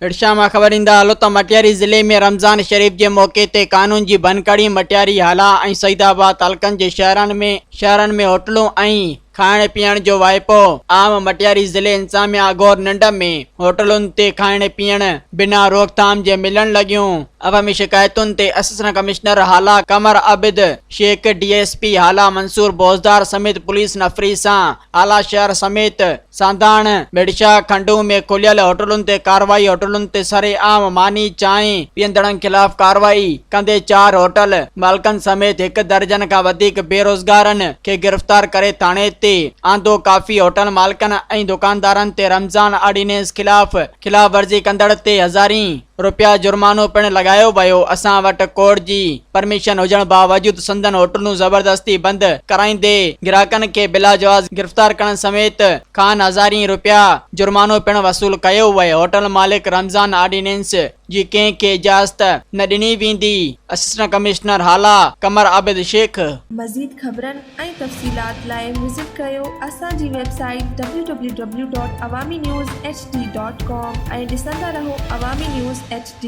इर्शा में खबर इंदा हलो तो मटियारी जिले में रमजान शरीफ के मौके ते कानून की बनकड़ी मटियारी हाला और सईदाबाद हल्कन के शहरन में होटलों और खाण पीअण जो वाइपो आम मटियारी जिले इंसामिया गौर निंड में होटलुन ते खाण पीअण बिना रोकथाम जे मिलन लगियों। अवामी शिकायतुन ते असिस्टेंट कमिश्नर हाला कमर आबिद शेख, DSP हाला मंसूर बोजदार समेत पुलिस नफरी सां आला शहर समेत सांदाण, बेड़शा, खंडू में खुलियल होटलुन ते कार्रवाई। होटलुन ते सरे आम मानी चाय पीअंदड़न खिलाफ कार्रवाई कंदे 4 होटल मालकन समेत 1 दर्जन का वधिक बेरोजगारन के गिरफ्तार करे थाने ते आंदो। काफ़ी होटल मालकन ऐं दुकानदारन ते रमजान ऑर्डिनेंस खिलाफ वर्जी कंदड़ ते हज़ारी रुपया जुर्मानो पिण लगायो वियो। असां वटि कोर्ट जी परमिशन हुजण बावजूद संदन होटलूं जबरदस्ती बंद कराईंदे ग्राहकन के बिला जवाज गिरफ्तार करण समेत खान हज़ारी रुपया जुर्मानो पिण वसूल कयो वियो। होटल मालिक रमजान ऑर्डिनेंस जी कंहिंखे इजाज़त न ॾिनी वेंदी। असिस्टेंट कमिश्नर हाला कमर आबिद शेख। मज़ीद ख़बरनि ऐं तफ़सीलात लाइ विज़िट कयो असांजी वेबसाइट www.awamiNewsHD.com ऐं ॾिसंदा रहो अवामी न्यूज़ HD।